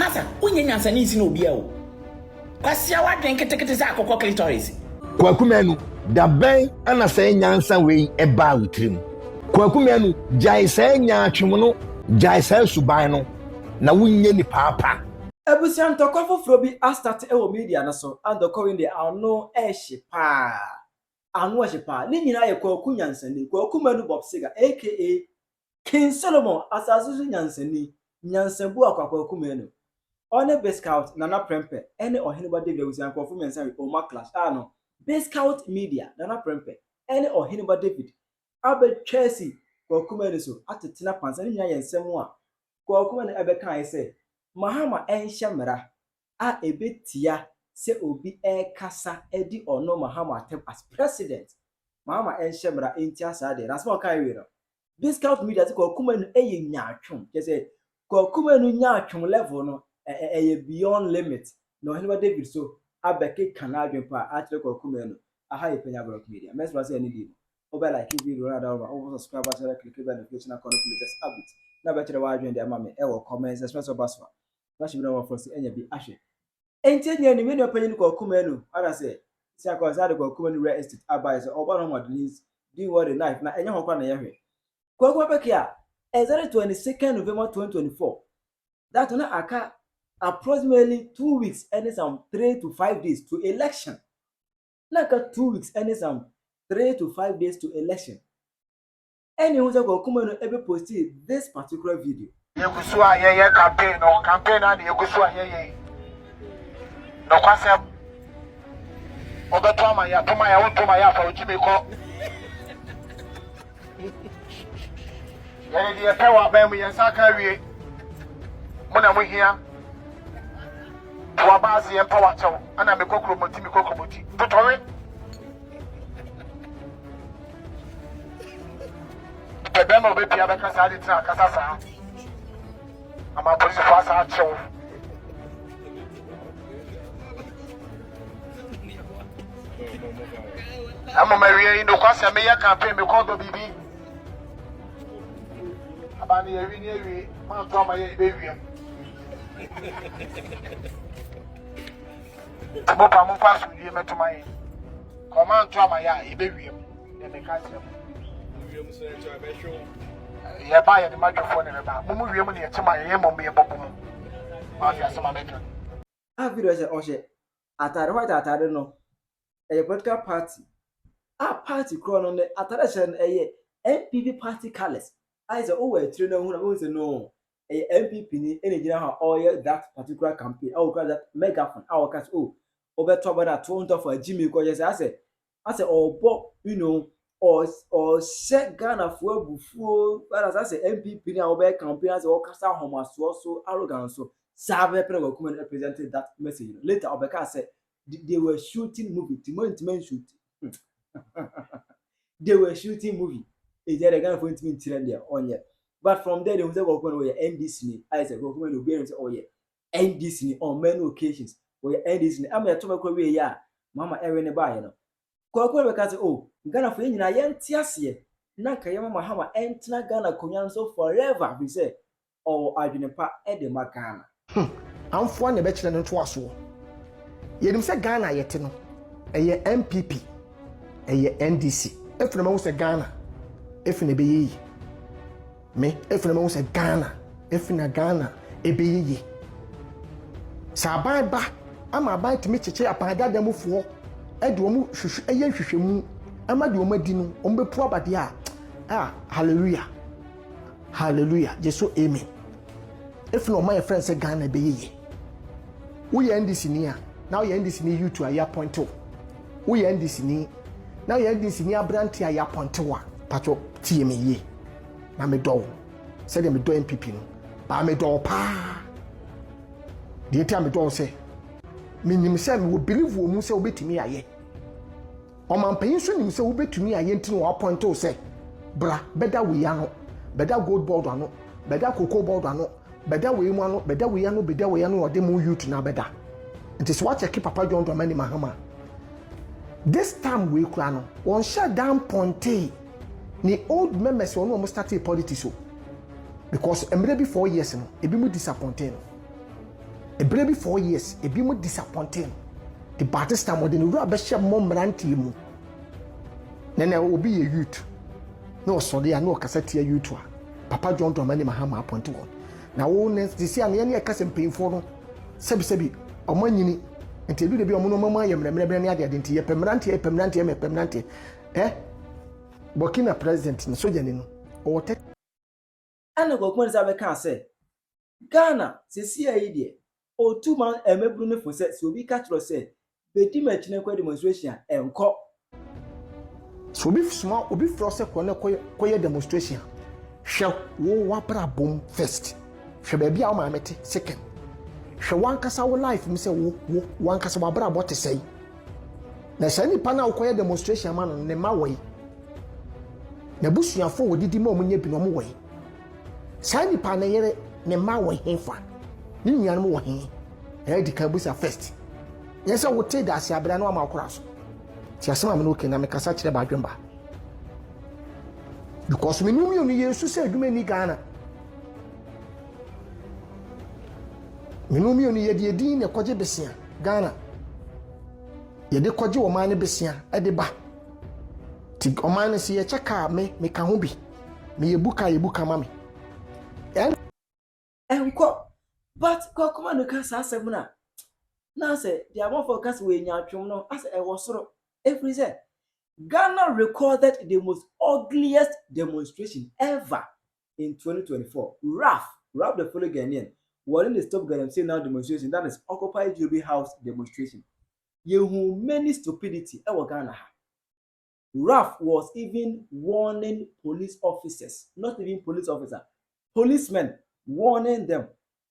Masa, unye nyansani isi no bia o. Kwasea wadwen ketekete za akokɔ clitoris. Kwaku Manu da ben ana sɛ nyansa wei ɛba witrim. Kwaku Manu jai sɛ nyaatwem no, jai sɛ suban no na wunye ni paapa. Ebusian tokɔ foforo bi astart ewo media na so andokɔ winde ano ehye pa. Ano ehye pa. Ni nyina ye Kwaku nyansani. Kwaku Manu Bobsiga aka King Solomon asasu nyansani. Nyansabu akwa Kwaku Manu. Ohene Bigscout Nana Prempe ene Ohene David Bigscout mensa with Oma clash no Bigscout Media Nana Prempe ene Ohene David abe Chelsea Kwaku Manu so atetena pansa ni nya yensem a Kwaku Manu ebe kan say Mahama enhye mra a ebetia se obi kasa edi ono Mahama attempt as president Mahama enhye mra enti asade na so kan wi no Bigscout Media se Kwaku Manu eye nyaatwom ke say Kwaku Manu nyaatwom level no beyond limit no Ohene David so abeke kanadwen pa atle Kwaku Manu aha Penyah Media mesra say any day oba like video na down over subscribe button click the notification icon please update na betere wa adwen de ama me e wo comment express obaswa na shi bi na for say enya bi ahwe entia ni me no Penyah Kwaku Manu ada say si akosa de Kwaku Manu real estate abai say oba no modernist doing what the knife na enya hokwa na yehwe Kwaku abeke a 22nd November 2024 that na aka approximately 2 weeks and some 3 to 5 days to election. Like 2 weeks and some 3 to 5 days to election. Anyone who Kwaku Manu ever posted this particular video. Yekusua ye campaign and yekusua ye. No Kwasea. Ogatoma ya toma ya utoma ya fa ujime ko. Yene die pewa ba mu yensa ka wie. Muna mu hia. Wabazi ya power chow ana mekokromoti totori bebema obepi abeka sa adi tina kasa sa ama polisi fasa chow ama mawie ndo Kwasea me ya campaign me kondo bibi abani yewi ni ewi ma to ma ye bewie Bopa mo pass with you metomai. Command to my ya ibewiem. Dem me ka tell. Wiem so e try be show. Ya ba ya the microphone e ba. Mo wiem ne e tuma ye mo me bobo mo. Ma fi asema beto. A video say o she atare white atare no. E political party. A party kro no ne atare she no e NPP party colors. I say o we tire no hu na o say no. A MPP ni ene gina ha all that particular campaign. I will call that megaphone. I will catch over top of that 200 for Jimmy because I say oh or set Ghana for before but as I say MPP ni over campaign as all kasa homa so arrogant so serve Kwaku Manu represented that message. Later Obeka said they were shooting movie Timon shoot. They were shooting movie. Is there a Ghana for intimate there on yet? But from there, they will say, "Well, we NDC." I said, "Well, we will be say, oh yeah, NDC on many occasions. We NDC. I'm going to talk about yeah, Mama Erin Eba, you know. Kwaku Manu can say, oh, Ghana for you na yentiasie. Na kaya Mahama entina Ghana kunyan so forever. We say, oh, I didn't pa ede makana. I'm for ne bachelor no to aso. Yenim say Ghana yete no. Eye MPP. Eye NDC. If no mo say Ghana, if ne be yi. Me if na mo say Ghana if na Ghana ebeyeye saban ba ama ban timi cheche apanga da mufo e de omu hwehwe eye hwehwemu ama de omadi no ombepu abade a hallelujah jesu amen if no my friend say Ghana ebeyeye wo ye ndisi ni a now ye ndisi ni you to a ya point to wo ye ndisi ni now ye ndisi ni abranti a ya point to wa pato tie me ye na me do say dem do MPP no ba me do pa de tia me do say minim say me wo believe wo mu say obetimi aye o man payin so nim say obetumi aye ntino wa point to say bra beda we ya no beda gold board ano beda cocoa board ano beda we mu ano beda we ya no o de mu youth na beda nti so wa check papa John Dramani Mahama this time we kura no won shut down ponte ni old members won almost started politics so because emre be 4 years no ebi mu disappointed no a baby 4 years a be more disappointing the Batista more than you abesha mom rantimu nene will be a youth no sorry I know cassette youth Papa John Dramani Mahama appointed one now this year any cousin paying for no sebi or money until you be a monomama yam permanent Burkina president in Sojanino or take and the government can say Ghana says idea or 2 months a mebruno for set so be catch say Betty Machinako demonstration and call so be small or be frosted quiet demonstration shall wapra boom first shall be our mammy second shall one cast our life Mr. One cast our brother what to say na sani pana quiet demonstration man on the way na busu ya forward didi mo munye bi no mo way sani pana yere ne ma wo hefa ni nyan mo wo he e di ka busa first yes I would take that sia bra no ma akora so ti asema me no ke na me kasa kire ba adwemba because me numi oni yesu se adwuma ni Ghana me numi oni ye de din ne koje besia Ghana ye de koje wo man ne besia e de ba ti o man ne se ye cheka me ka ho bi me ye buka mame enko but Kwaku Manu ka sa semna na say the amount for cast we nyatwom no as e wosoro every say Ghana recorded the most ugliest demonstration ever in 2024. Raf the fellow Ghanaian warning the stop Ghana say now demonstration that is Occupy Jubilee House demonstration. You many stupidity ever Ghana. Raf was even warning police officers, not even police officer, policemen warning them.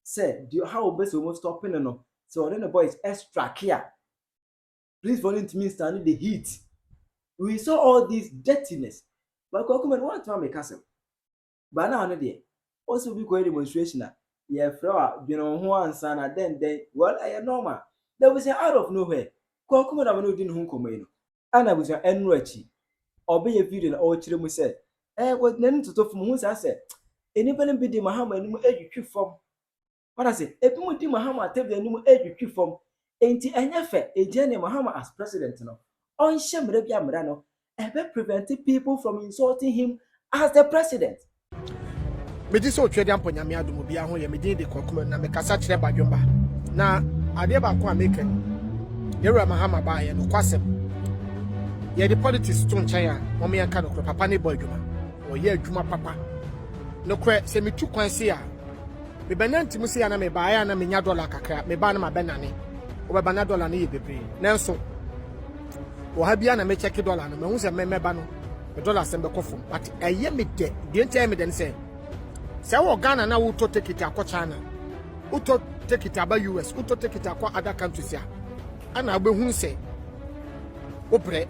Say, how best we must stop no. So then the boy is extra care. Please volunteer me standing the heat. We saw all this dirtiness. But Kwaku Manu want to make us. But now there also be going demonstration. Yeah, flower, you know, who answer and then well, I am normal. There was out of nowhere. Kwaku Manu didn't who come in. And I was an enrichi. Or be a video or children said, what name to talk from whose I said, anybody be the Mahama and you from. What I say, if you want Mahama tell the new age you from, ain't any fair a journey Mahama as president no. On Shemrebia Mrano, ever prevented people from insulting him as the president. Me di so twede amponya me adomo bia ho ye me din de Kwaku Manu na me kasa kire badwomba na ade ba ko ameke Ibrahim Mahama ba ye no kwasem ye the politics to nchen a mo me yanka no papa ne boy dwuma o ye adwuma papa no kwe se me tu kwan se a me bananti mu se ya na me ba ya na me nya dollar kakra me ba na ma benane o ba na dollar ne ye bebre nanso o ha bia na me check dollar no me hu se me ba no me dollar sem be kofo but eye me de ntia me de say se wo Ghana na wo to take it akwa China wo to take it aba US wo to take it akwa other countries ya ana abehu se wo bre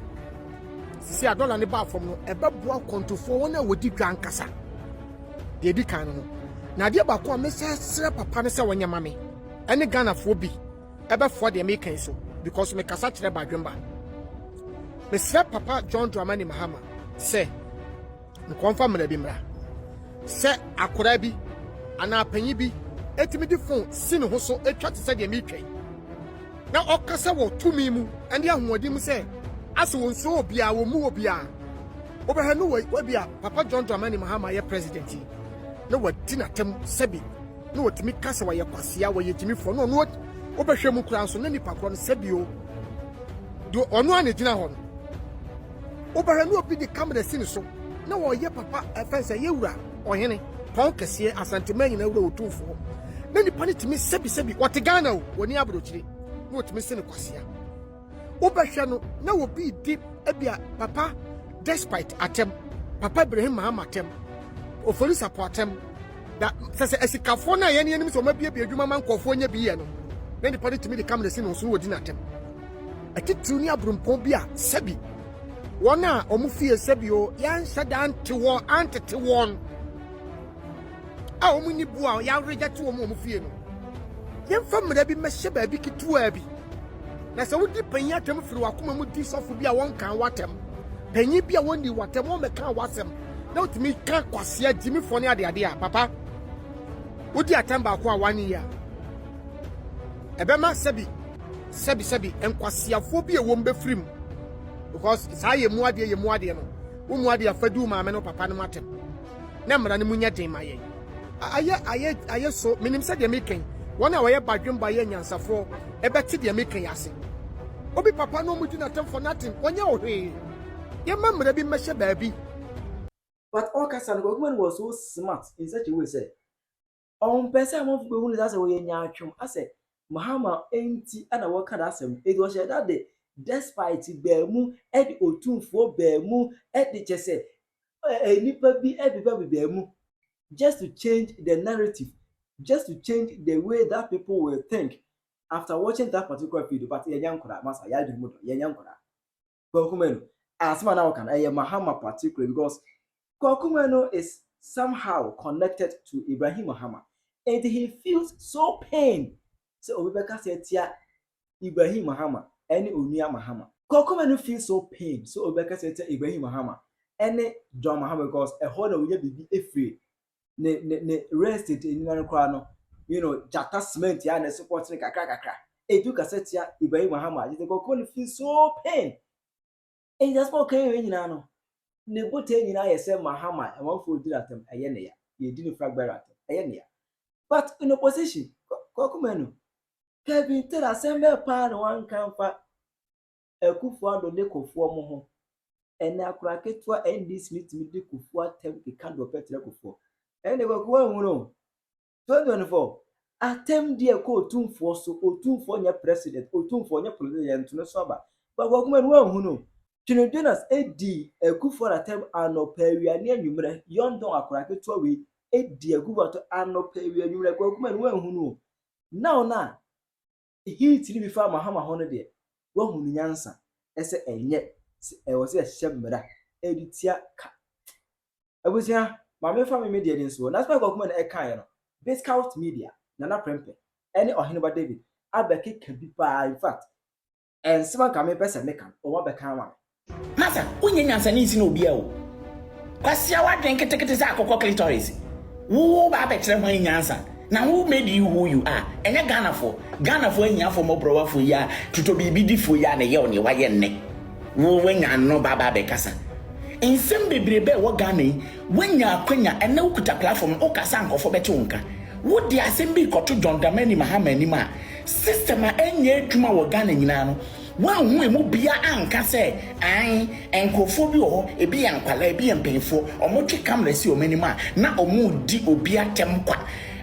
si dollar ne ba fom no e ba bua kontofo wona wodi dwan kasa de di kan no na de ba ko a me sere papa ne se wonya mame ene Ghana fo bi e be fo de me kan so because me kasa kire ba dwemba me sere papa John Dramani Mahama se me konfa mra bi mra se akora bi ana panyi bi etimi di phone si ne ho so etwa te se de me twɛn na okasa wo tumi mu ande ahoɔdi mu se aso won so obia wo mu obia obeha no we bia papa John Dramani Mahama ye president na wadi na tem sebi na wotimi kasa wa ye Kwasea wa ye timi fo no no obehwɛ mu kura so na nipa kro no sebi o do ɔno ane gina hɔ no obeha no obi di camera si ne so na wo ye papa efense ye wura Ohene pon kese asanteman na wura otumfo na nipa ne timi sebi wote Ghana o woni abrochire na wotimi se ne Kwasea obehwɛ no na wo bi di ebia papa despite atem papa Ibrahim Mahama atem ofori supportem da sese esikafo na ye ne nim so mabie bi adwuma man kofo nya bi ye no na nipa ne timi de camera si no so wodi na atem atitu ni abrompon bi a sebi wona omufie sebi o yan hyada ante wo antete won a omuni bua ya reject wo omufie no ye famra bi mehye ba bi kitua bi na se wodi Penyah tem firi wakoma mu di sofo bi a won kan watem panyi bi a woni watem wo meka wasem na utimi ka Kwasea jimi fo ne ade a papa wodi atem ba ko a 1 year ebema sebi enkwasiafo bi ewom be frim because saa ye mu ade no wo mu ade afadu maame no papa no matem na mra ne munya den maye aye so minim se de meken wona wo ye badwemba ye nyansafo ebeti de meken ase obi papa no mu gina tem for nothing onye ohwe ye mamra bi mehye baabi. But all Kasan government was so smart in such a way, say, on person of the wound as a way in Yachum. I said, Mahama ain't and I work at us. It was that day, despite Bermu, Eddie O'Toole for Bermu, Eddie just said, a nipper be everybody Bermu, just to change the narrative, just to change the way that people will think after watching that particular video. But a young crowd, Master Yadu, young crowd. Kwaku as man, I can a Mahama particularly because Kwaku Manu is somehow connected to Ibrahim Mahama, and he feels so pain. So Obeka said, "Tia Ibrahim Mahama, any Unia Mahama." Kwaku Manu feels so pain. So Obeka said, "Tia Ibrahim Mahama, any John Mahama because a whole will be free." Ne rested in Nano, you know, Jata cement ya and supporting kakra. A took a set ya Ibrahim Mahama. The Kwaku feels so pain. And just okay, you know. Nebote nyina yese Mahama and one for dilatem ayene ye didn't fragment ayene. But in opposition, Kwaku Manu Kevin tell assemble pan one camper a kufu do neko for mo and na kraketwa and this meet me de kufu atem the candle petre kufu. And they go no 2024 atem de ko otumfo so otumfo nya president otumfo nya president no so ba. But Kwaku Manu hu no Jonas Edi Ekufor atem anopewia ne anwumre yondon akorake to we edi agubato anopewia anwumre Kwaku Manu hu no now na he tiri bi fa Mahama hono de wa hu nyansa ese enye e wo se hyemra editia ka abusia ma me fa me media din so na spa Kwaku Manu e kan no Bigscout Media nana prempe ene Ohene David abeke ka bi pa in fact en sima ka me pese mekan o wa beka wa Masa, unye nyansa ni isi no bia o. Kwasea wadwen ketekete za akokọ clitoris. Wo ba betre ho nyansa. Na who made you who you are? Enye Ghana for anya for mobrowa for ya, tuto bibi di for ya na ye oni wa ye nne. Wo wenya no baba be kasa. Ensem bebrebe wo Ghana yi, wenya akwanya ene ukuta platform o kasa nkofo beti wonka. Wo di asem bi koto John Dramani Mahama anima. System a enye adwuma wo Ghana nyina no. Wan hu emu bia anka se an enkofo bi ho ebi yankwala ebi yempefo omotwe camera si omanima na omudi obi atem kwa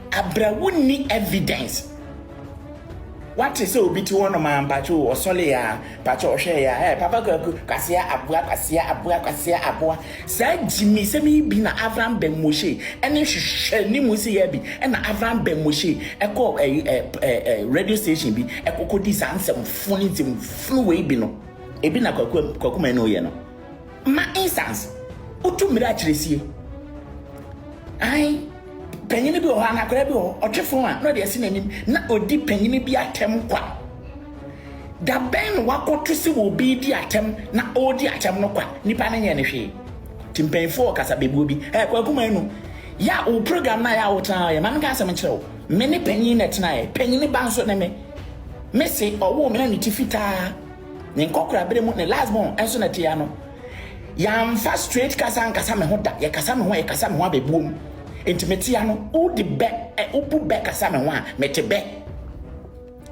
abrawuni evidence what is obi ti wono man pacho osole ya pacho ohwe ya papa Kwasea abua sa jimi se mi bi na Abraham ben Moshe ene hwehwe ni musi ya bi na Abraham ben Moshe eko radio station bi ekoko di sansem funi tim funu we bi no ebi na Kwaku Manu ye no ma instance otumira akiresie ai Penyini bi o ha na kora bi o otwefo a no de ase nanim na odi penyini bi atem kwa da ben wakoto se wo bi di atem na odi atem no kwa nipa na nye ne hwe timpenfo kasa bebuo bi Kwaku Manu ya o program na ya o tan ya man ka asem kire o me ne penyini na tena ye penyini ba nso na me se owo me na ni tifita ne nkokora bere mu ne last born enso na tia no ya mfa straight kasa me ho da ye kasa me ho abebuo intimate ano o de be opu be kasa me ho a mete be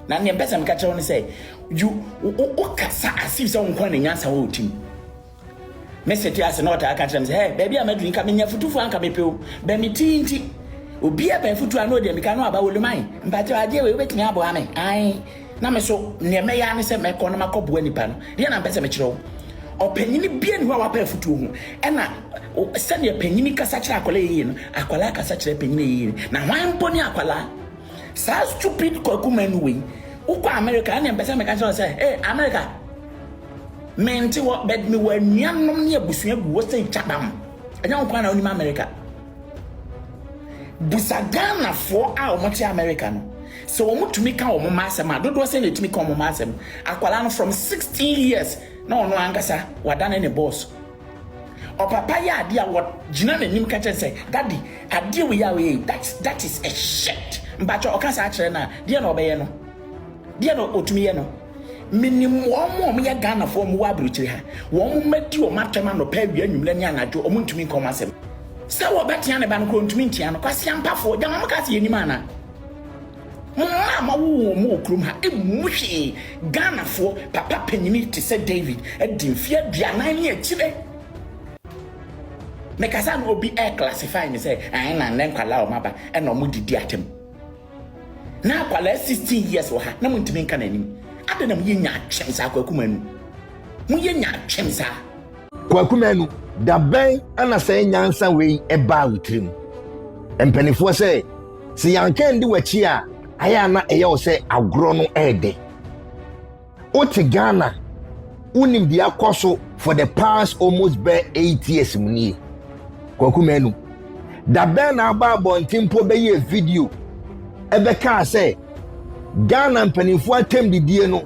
na ne pesa me ka kire won say you o kasa asif say won kwa ne nyansa wo tim message ase na ota ka kire me say hey baby amadu nka me nya futufu anka me pe o be me tinti obi a be futu ano de me ka no aba woluman mpate ade we betimi abo ame ai na me so ne me ya ne se me ko no makobo anipa no de na pesa me kire wo opanyini bia ni wa pa futu ho ena sane opanyini kasa kire akwala yi no akwala kasa kire opanyini yi na hwan poni akwala sa stupid Kwaku Manu we ukwa America na mpesa me ka say America menti wo bed me wa nuanom ne abusua gu wo say chabam enya nkwa na oni America busagana for a omote America no so wo mutumi ka wo ma asem a dodo say na tumi ka wo ma asem akwala no from 16 years no angasa wadana ne boss o papa ya ade a what gina nanim ka say daddy ade we ya we that is a shit mbacho o ka sa kire na de na obeye no dia no otumi no minimum wo me ya Ghana for mo wa bruchiri ha wo mo madi o matema no pa wi anwumle ne anajo o mo ntumi kom asem se wo betia ne ba no ko ntumi ntia no Kwasea mpafo jama maka se yenim ana ma wo mo okrum ha emuhwe Ghana for papa Penyah te se David edimfia duanan ne akire me kasa no obi classify me say an na nen kwala o maba e no mo didi atem na kwala 16 years wo ha na mo ntumi nka nanim adena mo yenya atwemsa Kwaku Manu mo yenya atwemsa Kwaku Manu da ben ana say nyansa we eba witrim empanifo say si yanka ndi wachi a aya na eye wo say agro no ede oti Ghana unim dia koso for the past almost 8 years muni Kwaku Manu da ben na aba bontimpo be ye video ebe ka say Ghana mpanifo atem didie no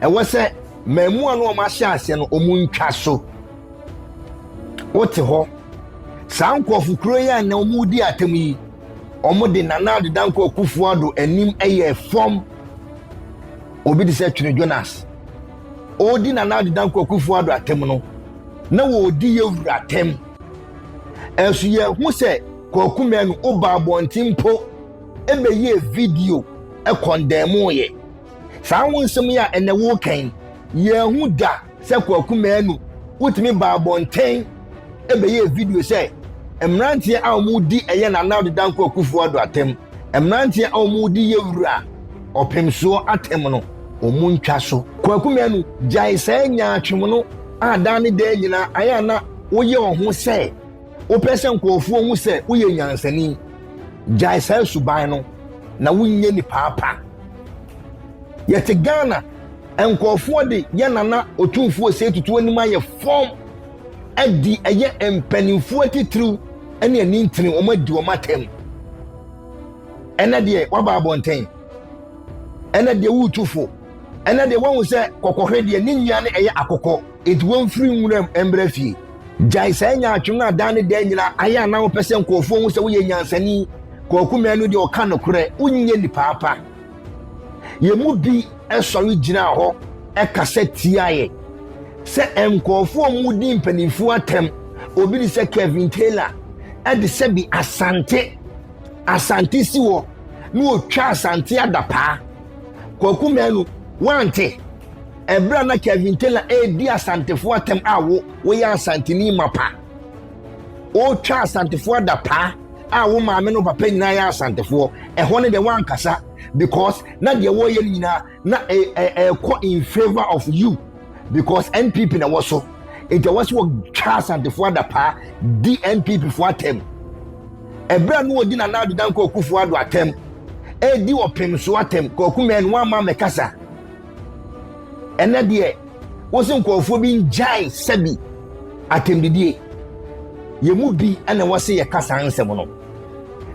ewo se mamu anu o ma hye ase no omuntwa so wote ho sankofu kuro ya na omudi atem yi omode nanado danko Kufuado anim eye form obi de se twene Jonas odi nanado danko Kufuado atem no na wo odi yewura atem esu ye hu se Kwaku Manu oba abontimpo ebe ye video e condemn ye sa wonsem ya ene wo kan ye hu da se Kwaku Manu wotimi ba abonten ebe ye video se emrantie a omudi eye na now danko Kufuado atem emrantie a omudi ye wura opemso atem no omuntwa so Kwaku Manu jai se nya atwem no adane de nyina aya na woye ho se wo pese nkofu hu se woye nyansani jai se suban no na wunye ni papa yete Ghana enkofu de ye nana otumfu se tutu anim aye form edi eye empanimfu atitru ene ani ntini omadi omatem ene de waba abonten ene de wutufo ene de won se kokohwe de ni nya ne eye akokọ enti won firi nwuram embrafie jai sa nya atwum na dan de nyina aya na wo pese enkofu hu se wo ye nyansani Kwaku Manu de oka no kure unye ni papa ye mu bi esori gina ho e kase tiaye se enkofu omudi mpanimfu atem obi di se Kevin Taylor e de se bi asante siwo no otwa asante adapa Kwaku Manu wante ebra na Kevin Taylor e di asante fu atem awo wo ya asante ni mapa o twa asante fu adapa wo maame no papa nyina ya asantefo ho ne de wan kasa because na de wo ye nyina na in favor of you because NPP na woso it was wo twa asantefo adapa DNPP for atem ebra no odi na nadu danko Kufuado atem di opem so atem Kwaku Manu wa ma mekasa ene de wo se nkofo bi njai sabi atem didie ye mu bi ana wose ye kasa ansem no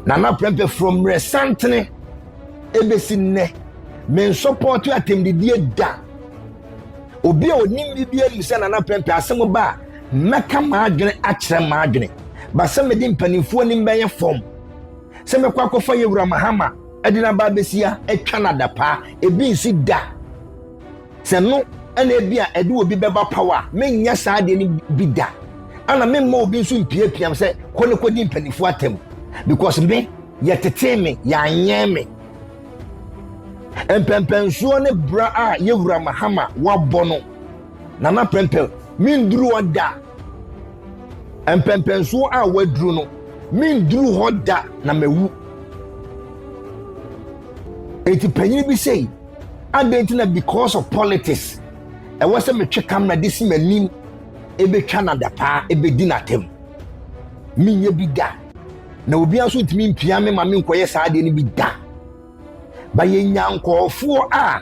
nana prempe from recently ebesi ne men support you atemdidie da obi onim bibia ni se nana prempe asem ba meka maadwene akere maadwene ba se me di mpanimfo ni mbeye form se me kwakofa Ibrahim Mahama edina ba besia etwa na dapa ebi nsi da se no ana ebia ede obi beba power menya saa de ni bi da ana memma obi nso mpiapiam se kone kodi mpanimfo atem because me yetete me ya nyeme empempensuo ne bra a Ibrahim Mahama wabono nana pempel mindru oda empempensuo a wadru no mindru hoda na mewu eti panyin bi say adentina because of politics e was me twekam na disi manim ebe Canada pa ebe dinatem minye bi da na obi aso ntimi mpia me ma me nkoye saade ni bi da ba ye nyankofo a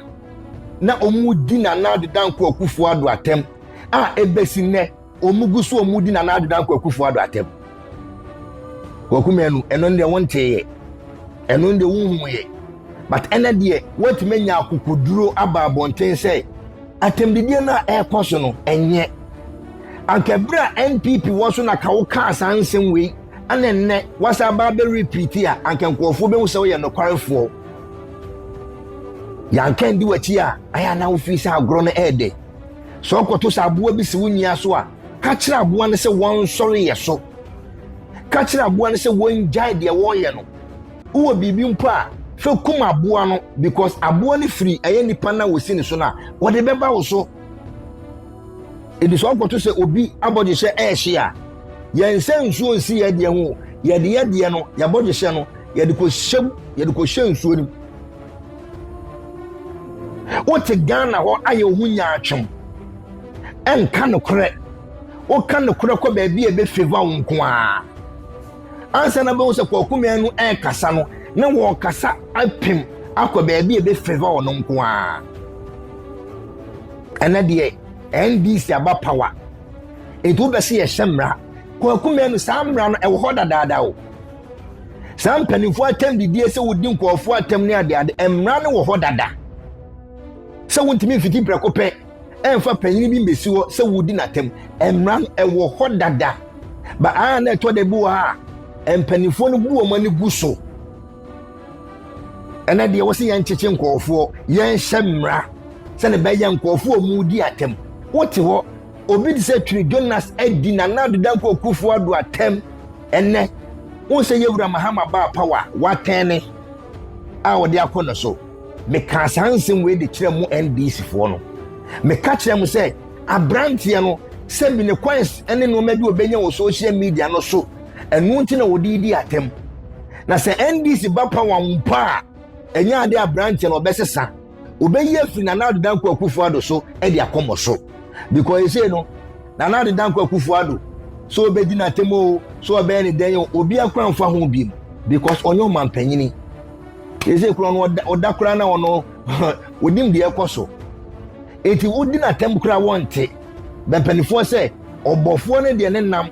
na omudi na nadu danko Kufuado atem a ebesi ne omuguso omudi na nadu danko Kufuado atem Kwaku Manu eno nde wonte eno nde wunhuye but ene de what menya akukuduro aba abonten say atem didie na ekoso no enye ankebra NPP woso na ka wo ka asansem we anenne wasa ba be repeat ya ankenkofo be wo se wo ye no kwarefo yankan di wachi a aya na wo fi sa agro no ede so okoto sa aboa bi si wunya so a ka kira aboa ne se won sori ye so ka kira aboa ne se won jai de wo ye no wo bibi mpo a fe kum aboa no because aboa ne free eye nipa na wo si ne so na wo de beba wo so edi so okoto se obi abodi se ehye a yense nsuo nsi ye de ho ye de no ya bodi hye no ye de ko hye nsuo ni wote Ghana ho aye ohunya atwem enka no kore o kan no kore ko ba bi e be favor wo nko a ansa na be wo se Kwaku Manu kasa no na wo kasa apim akọ ba bi e be favor wo nko a ena de NDC aba power etu be se ye hyemra Kwaku Manu samra no e wo dadaada o sam panifo atem didie se wodi nkofo atem ne ade emra no wo dada se wontimi fiti preko pe emfa panyin bi mbesi wo se wodi natem emra e wo dada ba a na to de bu ha empanifo no bu o mani gu so ena de wo se yan cheche nkofo yan hyemra se ne be yan nkofo mu di atem wote ho obi de se twiri Jonas edi na nadu danko Akufo ado atem enne wo se Ibrahim Mahama ba power watene a wo de akono so me ka sansem we de kire mu NDC fo no me ka kire mu se abrantie no se bi ne kwans ene no ma bi obenya wo social media no so enu nti na wo di atem na se NDC ba power mpa enya ade abrantie no obesesa obeyi afi na nadu danko Akufo ado so e de akomo so because you say no na nadu danko Akufo ado so obedi na temo so obey ni den obi akwan fa ho bi because onyo man panyini eze kura no odakura na ono odim de ekoso eti odi na tem kura wonte ben panifo se obofo ne de ne nam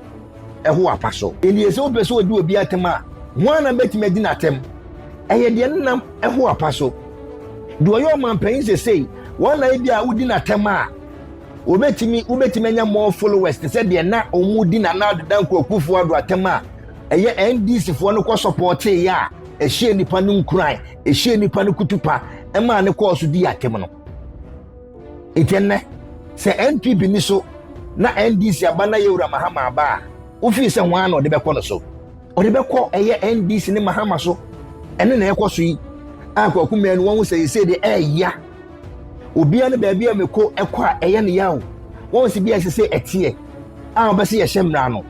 eho apaso eni eze obeso odi obi atema wana betime di na tem eye de ne nam eho apaso do oyo man panyi se wana e bia odi na tem a ubetimi nya more followers te said na omudi na danko Akufo ado atema eye NDC fo no ko support ya ehie nipa no nkran ehie nipa no kutupa ema ne ko so di atem no etenne se NPP ni so na NDC abana Ibrahim Mahama aba ofi se hwan na ode be ko no so ode be ko eye NDC ni Mahama so ene na ekoso yi Kwaku Manu won se de ya obia ne baabia meko ekwa eye ne yawo won se bia se etie a obese ye hyemra no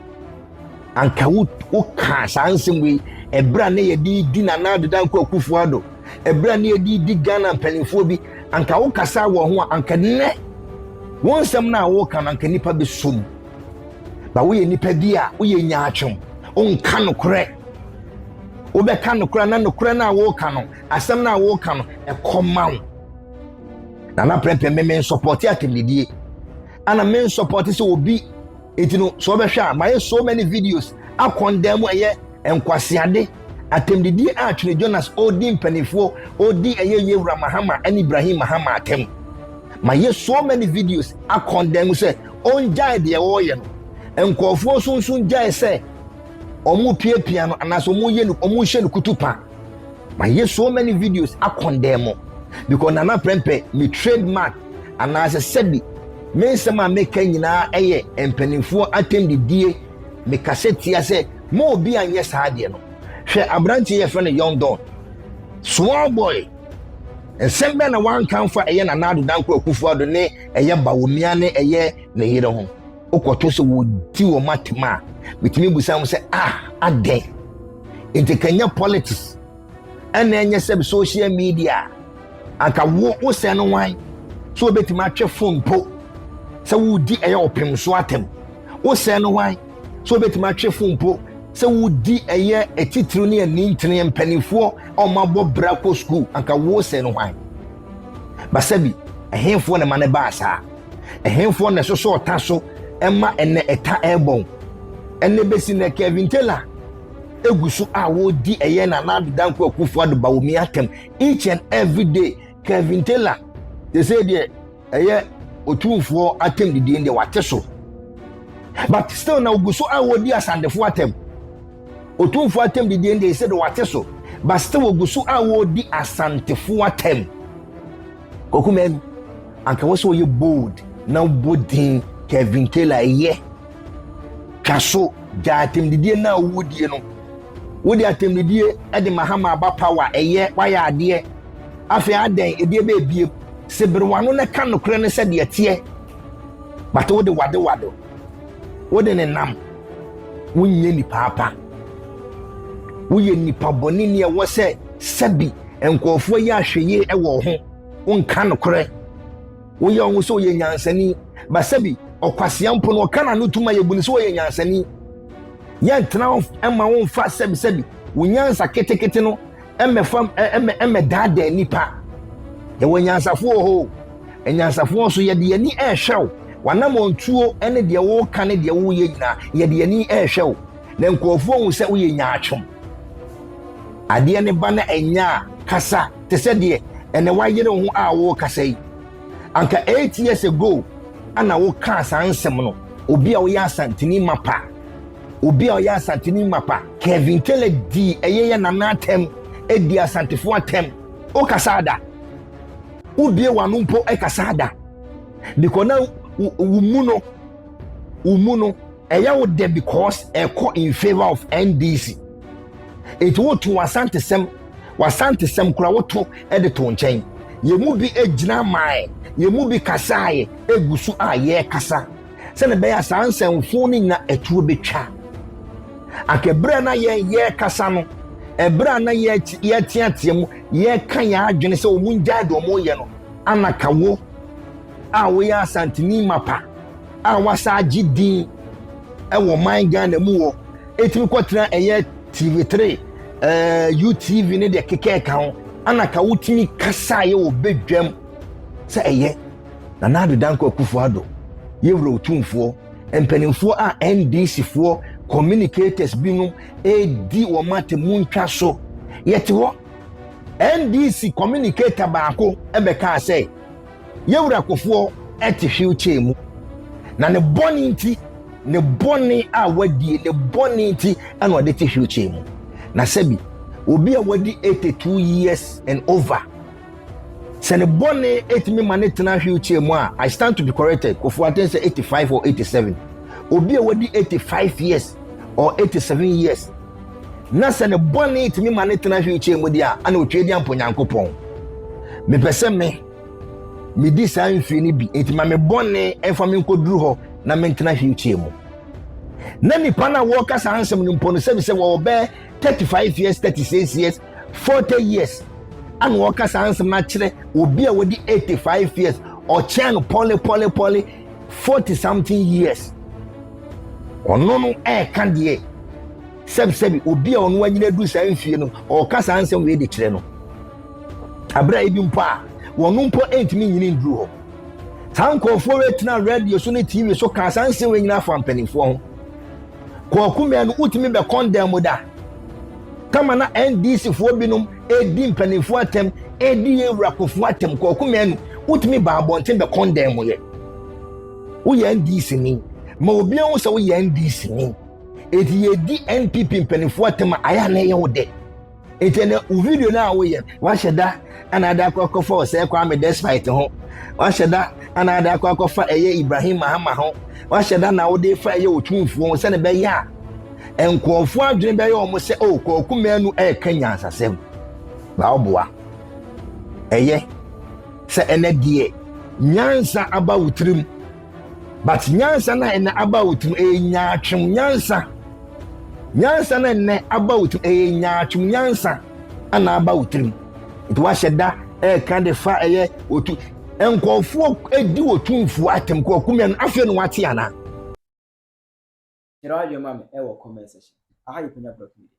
anka wo ka sansem we ebra ne ye di na nadu danko Akufo ado ebra ne ye di Ghana panifo bi anka wo kasa wo ho anka ne won sem na wo ka anka nipa be som ba wo ye nipa bi a wo ye nya atwem on ka no kore wo be ka no kore na no kore na wo ka no asem na wo ka no ekomawo na prepare me support atemidie ana men support so obi etino so be hwa my so many videos a condemn eye enkwaseade atemidie a twene Jonas odi panifo odi eye Ibrahim Mahama and Ibrahim Mahama atem my so many videos a condemn say on jai de wo ye no enkofo sunsun jai say omu piapia no anaso omu ye no omu hye no kutupa my so many videos a condemn because nana prempe me trademark and as a said me sama make nyina eye empanifo atem de die me cassette ya say mo bi anye saade no hwe abranti ye friend young don small boy ensembe na wan kan fa eye na nadu danko Akufo ado ne eye bawomia ne eye na yire ho okoto se wodi wo matema mitimi busam say ade intekanya politics ene enye se social media aka wo se no wan so betima atwe phone po se wudi eye opem so atem wo se no wan so betima atwe phone po se wudi eye etitru ne anintene mpanifo o mabo brako school aka wo se no wan basabi ehemfo ne mane baasa ehemfo ne so otaso ema ene eta ebon ene besi ne Kevin Taylor egusu a wo di eye na nadu danko Akufo ado bawomi atem each and every day Kevin Taylor they say the eye otumfo atem didi ende wate so but still na ugusu a wo di asandefo atem otumfo atem didi ende say the wate so but still ugusu a wo di asantefo atem Kwaku Manu anka wo so ye bold na bodin Kevin Taylor ye kaso jatem didie na wodie no wodi atem didie e de Mahama aba power eye waya ade afi aden edie be bie seberwano na ka no kre ne se de tie but wode wade wode ne nam wonye ni papa woye nipa boni ne wo se sabi enkofo ye ahweye e wo ho wonka no kre woye onwo so ye nyansani ba sabi Kwasea mpo no kana no tuma ye buni so ye nyansani ye ntena ema won fa sebi wonyansa ketekete no emefam dada nipa ye wonyansafo ho enyansafo so ye de ani ehwew wanam ontuo ene de wo ka ne de wo ye nyina ye de ani ehwew na nkofo hu se wo ye nyaatwom ade ne ba na enya kasa te se de ene wayere ho a wo kasa yi anka 8 years ago ana wo ka sansem no obi a wo ya santini mapa Kevin Taylor di eyeye nana atem edi asantefo atem o kasada ubie wanu mpo e kasada because na umuno eya wo de because e ko in favor of NDC it wo to wasantesem kura wo to e de to nchen ye mu bi ejina mai ye mu bi kasaye egusu a ye kasa se ne be ya sansemfo ni na etuo betwa akebra na ye kasa no ebra na ye tiatiemu ye kan ya adwene se omunja do mo ye no anaka wo a wo ya santini mapa a wasa gidin e wo man Ghana mu wo etimi kwotena eye TV3 UTV ne de kekeka ho anaka wutimi kasa ye wo bedwam se eye na nadu danko Akufo-Addo yewro otumfo empanimfo a NDC fo communicators binum edi wo mate muntwa so yete ho NDC communicator baako ebeka say yewro Akufo eti future mu na ne boni nti ne boni a wadi ne boni nti ana wade ti future mu na sebi obi a wadi 82 years and over sene boni etimi manetena future mu a I stand to be corrected Akufo-Addo say 85 or 87 obi a wadi 85 years or 87 years na sene boni etimi manetena future mu dia ana otwedi amponyankopon me pese me di san fini bi etima me boni enfa me nkoduru ho na mentena future mu na nipa na wo kasa ansem no mpo no se wo be 35 years 36 years 40 years and wo kasa ansem na kire obi a wodi 85 years or chen poly 40 something years ono no kan de sebi obi a ono anyina du san fie no o kasa ansem we de kire no abra ibi mpo a wono mpo entimi nyini nduru ho tanko for retina radio so ne TV so kasa ansem we nyina fa mpanifo ho Kwaku Manu utimi be condemn da kama na NDC fo binum edi mpanifo atem edi yewro Akufo atem Kwaku Manu utimi ba abonten be condemn ye wo ye NDC ni ma obi an so wo ye NDC ni edi yedi NPP mpanifo atem aya na ye wo de etene u video na wo ye wa sheda ana da akofo se kwa me despite ho wa sheda ana da akofo eye Ibrahim Mahama ho wa sheda na wo de fa eye otumfuo se ne be ya enkofo adwene be ye omo se o Kwaku Manu kanyansasem ba oboa eye se ene die nyansa aba wutrim but nyansa na ene aba wutrim nyaatwem nyansa na ene aba wutrim nyaatwem nyansa ana aba wutrim it wa sheda kan de fa eye otu enkofo edi otumfuo atem Kwaku Manu afi no wate ana Radio Mama, comment section. I have Penyah Media.